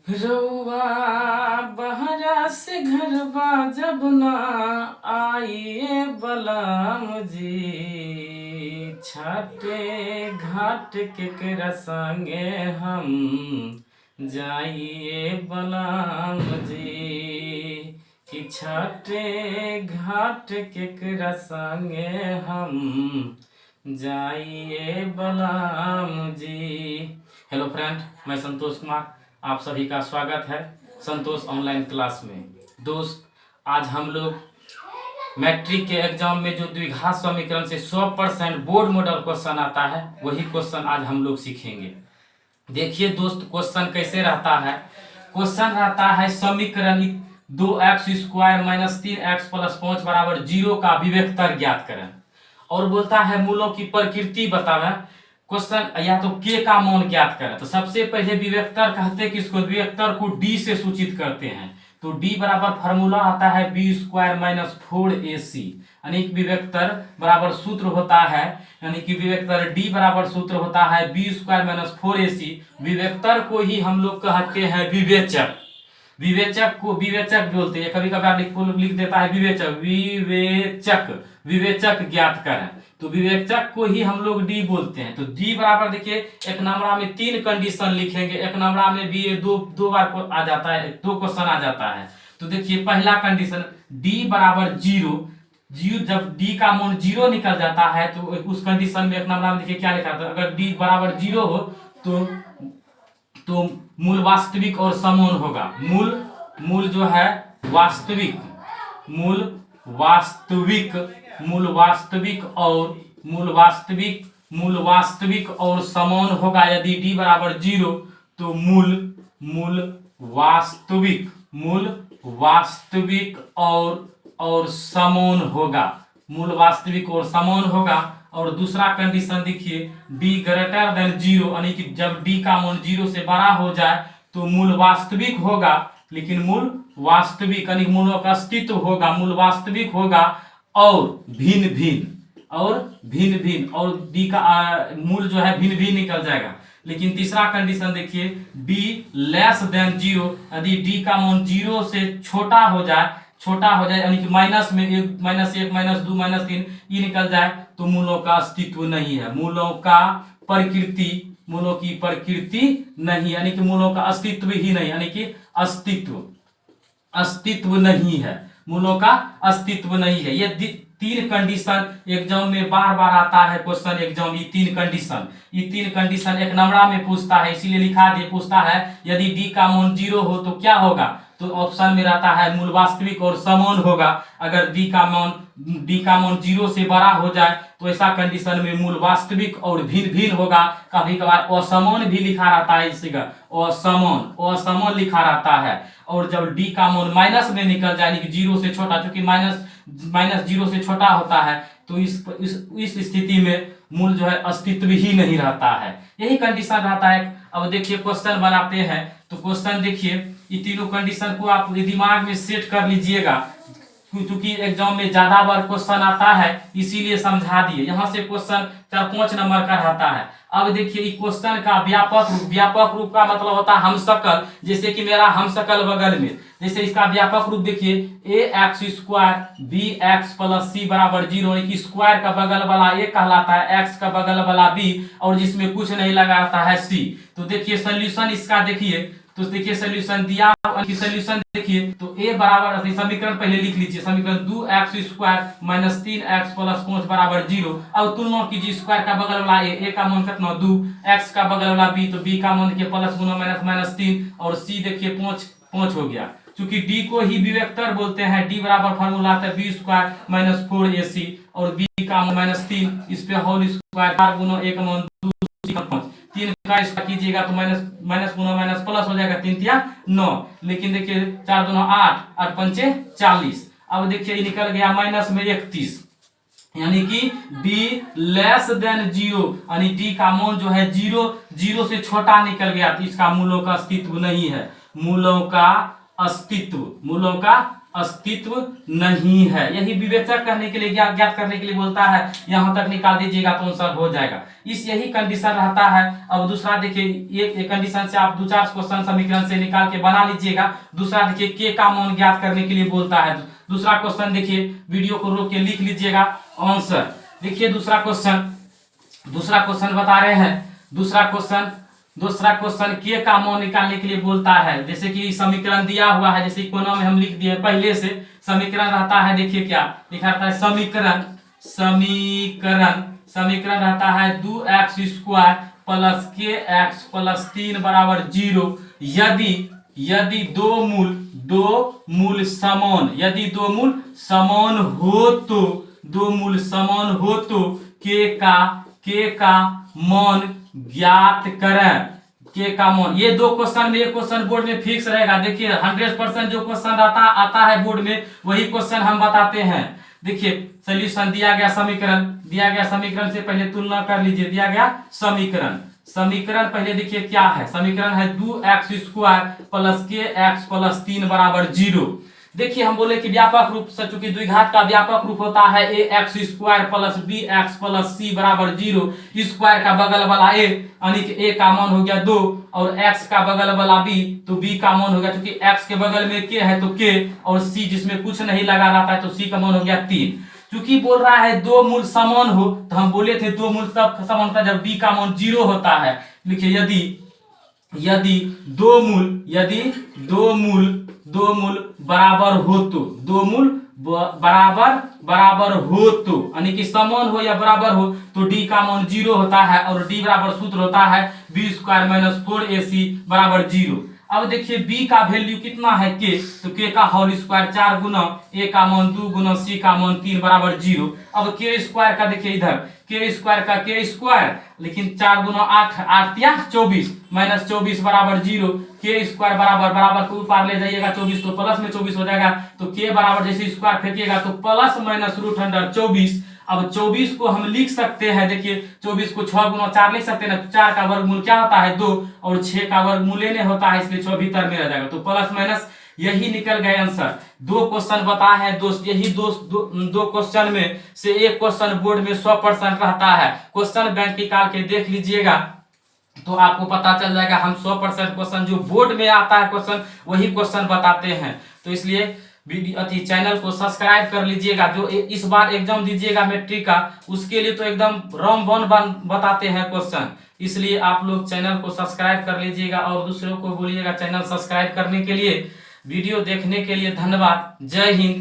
रउआ बहरा से घरबा जब ना आइए बलम जी, छठे घाट केकरा संगे हम जाइए बलम जी, कि छठे घाट केकरा संगे हम जाइए बलम जी। हेलो फ्रेंड, मैं संतोष कुमार, आप सभी का स्वागत है संतोष ऑनलाइन क्लास में। दोस्त, आज हम लोग मैट्रिक के एग्जाम में जो द्विघात समीकरण से 100% बोर्ड मॉडल क्वेश्चन आता है, वही क्वेश्चन आज हम लोग सीखेंगे। देखिए दोस्त, क्वेश्चन कैसे रहता है। क्वेश्चन रहता है समीकरण 2x² - 3x + 5 = 0 का विवेकतर ज्ञात करें, और बोलता है मूलों की प्रकृति बतावें। क्वेश्चन या तो के का मान ज्ञात करें। तो सबसे पहले विवेकतर कहते हैं किसको, विवेकतर को डी से सूचित करते हैं। तो डी बराबर फार्मूला आता है b² - 4ac, यानी कि विवेकतर बराबर सूत्र होता है, यानी कि विवेकतर डी बराबर सूत्र होता है b² - 4ac। विवेकतर को ही हम लोग कहते हैं विवेचक। विवेचक को विवेचक बोलते हैं, कभी कभार लिख देता है विवेचक। विवेचक ज्ञात करें, तो विवेचक को ही हम लोग डी बोलते हैं। तो डी बराबर देखिए, एक नंबरा में 3 कंडीशन लिखेंगे, एक नंबरा में भी ये दो बार आ जाता है, 2 क्वेश्चन आ जाता है। तो देखिए पहला कंडीशन डी बराबर 0, जब डी का मान 0 निकल जाता है तो उस कंडीशन में एक नंबरा में देखिए क्या लिखा था, अगर डी बराबर 0 हो तो मूल वास्तविक और समान होगा। मूल जो है वास्तविक, मूल वास्तविक और समान होगा। यदि डी बराबर 0 तो मूल वास्तविक और समान होगा, मूल वास्तविक और समान होगा। और दूसरा कंडीशन देखिए, d ग्रेटर देन 0, यानी कि जब d का मान 0 से बड़ा हो जाए तो मूल वास्तविक होगा, लेकिन मूल वास्तविक यानी मूलों का अस्तित्व होगा, मूल वास्तविक होगा और भिन्न भिन्न और d का मूल जो है भिन्न भिन्न निकल जाएगा। लेकिन तीसरा कंडीशन देखिए, d लेस देन 0, यदि d का मान 0 से छोटा हो जाए यानी कि माइनस में -1, -2, -3 ये निकल जाए तो मूलों का अस्तित्व नहीं है, मूलों की प्रकृति नहीं, यानी कि मूलों का अस्तित्व ही नहीं, यानी कि अस्तित्व नहीं है, मूलों का अस्तित्व नहीं है। ये 3 कंडीशन एग्जाम में बार बार आता है क्वेश्चन एग्जाम। ये 3 कंडीशन एक नंबरा में पूछता है, इसीलिए लिखा दिए, पूछता है यदि डी का मान 0 हो तो क्या होगा। तो ऑप्शन में रहता है मूल वास्तविक और समान होगा। अगर डी का मान 0 से बड़ा हो जाए तो ऐसा कंडीशन में मूल वास्तविक और भिन्न होगा। कभी कभार असमान भी लिखा रहता है, इसी का असमान लिखा रहता है। और जब डी का मान माइनस में निकल जाए, 0 से छोटा, चूंकि माइनस 0 से छोटा होता है, तो इस स्थिति में मूल जो है अस्तित्व ही नहीं रहता है, यही कंडीशन रहता है। अब देखिए क्वेश्चन बनाते हैं। तो क्वेश्चन देखिए, ये तीनों कंडीशन को आप दिमाग में सेट कर लीजिएगा, क्योंकि एग्जाम में ज्यादा बार क्वेश्चन आता है, इसीलिए समझा दिए। यहाँ से क्वेश्चन 4-5 नंबर का रहता है। अब देखिए इस क्वेश्चन का व्यापक रूप का मतलब होता है हमशक्ल। जैसे कि मेरा हमशक्ल बगल में, जैसे इसका व्यापक रूप देखिए, ax² bx + c = 0, स्क्वायर का बगल वाला a कहलाता है, x का बगल वाला b, और जिसमें कुछ नहीं लगा रहता है c। तो देखिए सोल्यूशन इसका देखिए, तो देखिए सोल्यूशन दिया, सोल्यूशन देखिए, तो a बराबर, समीकरण पहले लिख लीजिए, समीकरण 2x² - 3x + 5 = 0। अब तुलना कीजिए, स्क्वायर का बगल वाला a का मान कितना 2, x का बगल वाला b, तो b का मान देखिए प्लस गुना माइनस -3, और c देखिए 5 हो गया। क्योंकि d को ही विवेकतर बोलते हैं, d बराबर फार्मूला आता है b² - 4ac, और b का मान -3, इस पे होल स्क्वायर 4 गुना 1 मान 2 5, 3 का इसका कीजिएगा तो माइनस गुना माइनस प्लस हो जाएगा, 3 × 9। लेकिन देखिए 4 दूना 8, 8 पंचे 40। अब देखिए ये निकल गया माइनस में 31, यानी कि d लेस देन 0, यानी d का मान जो है 0 से छोटा निकल गया, तो इसका मूलों का अस्तित्व नहीं है, मूलों का अस्तित्व नहीं है। यही विवेचक करने के लिए ज्ञात करने के लिए बोलता है, यहां तक निकाल दीजिएगा तो आंसर हो जाएगा। इस यही कंडीशन रहता है। अब दूसरा देखिए, एक कंडीशन से आप 2-4 क्वेश्चन समीकरण से निकाल के बना लीजिएगा। दूसरा देखिए के का मान ज्ञात करने के लिए बोलता है। दूसरा क्वेश्चन देखिए, वीडियो को रोक के लिख लीजिएगा आंसर। देखिए दूसरा क्वेश्चन बता रहे हैं। दूसरा क्वेश्चन के का मान निकालने के लिए बोलता है। जैसे कि समीकरण दिया हुआ है, जैसे कोना में हम लिख दिए पहले से। समीकरण रहता है, देखिए क्या लिखा रहता है, समीकरण रहता है 2x² प्लस kx प्लस 3 बराबर 0। यदि दो मूल समान हो तो के का मान ज्ञात करें। के का मान, ये दो क्वेश्चन में, एक क्वेश्चन बोर्ड में फिक्स रहेगा। देखिए 100% जो क्वेश्चन आता है बोर्ड में, वही क्वेश्चन हम बताते हैं। देखिए सोल्यूशन दिया गया समीकरण से पहले तुलना कर लीजिए। दिया गया समीकरण पहले देखिए क्या है। समीकरण है 2x² प्लस kx प्लस 3 बराबर 0। देखिए हम बोले कि व्यापक रूप से, चूंकि द्विघात का व्यापक रूप होता है ax² plus bx plus c बराबर 0। स्क्वायर का बगल वाला a यानी कि a का मान हो गया 2 और x का बगल वाला b तो b का मान हो गया, क्योंकि x के बगल में k है तो k और c जिसमें कुछ नहीं लगा रहता है तो c का मान हो गया 3। चूंकि बोल रहा है दो मूल समान हो, तो हम बोले थे दो मूल तब समान होता है जब b का मान 0 होता है। लिखिए यदि दो मूल बराबर हो तो, बराबर हो तो यानी कि समान हो या बराबर हो तो d का मान 0 होता है और d बराबर सूत्र होता है b² - 4ac बराबर 0। अब देखिए b का वैल्यू कितना है k, तो k का होल स्क्वायर 4 गुना a का मान 2 गुना c का मान 3 बराबर 0। अब k स्क्वायर का देखिए इधर k स्क्वायर, लेकिन 4 गुना 8 24 - 24 बराबर 0। k स्क्वायर बराबर को ऊपर ले जाइएगा 24 तो प्लस में 24 हो जाएगा। तो k बराबर जैसे स्क्वायर फेंकिएगा तो प्लस माइनस √24। अब 24 को हम लिख सकते हैं, देखिए 24 को 6 गुना 4 लिख सकते हैं ना। 4 का वर्गमूल क्या होता है 2 और 6 का वर्गमूल लेने होता है, इसलिए 6 भीतर में रह जाएगा। तो प्लस माइनस यही निकल गए आंसर। दो क्वेश्चन बताए हैं दोस्त, यही दो क्वेश्चन में से एक क्वेश्चन बोर्ड में 100% रहता है। क्वेश्चन बैंक निकाल के देख लीजिएगा तो आपको पता चल जाएगा। हम 100% क्वेश्चन जो बोर्ड में आता है क्वेश्चन वही क्वेश्चन बताते हैं। तो इसलिए चैनल को सब्सक्राइब कर लीजिएगा। जो इस बार एग्जाम दीजिएगा मैट्रिक का, उसके लिए तो एकदम रामबाण बताते हैं क्वेश्चन। इसलिए आप लोग चैनल को सब्सक्राइब कर लीजिएगा और दूसरों को बोलिएगा चैनल सब्सक्राइब करने के लिए। वीडियो देखने के लिए धन्यवाद। जय हिंद।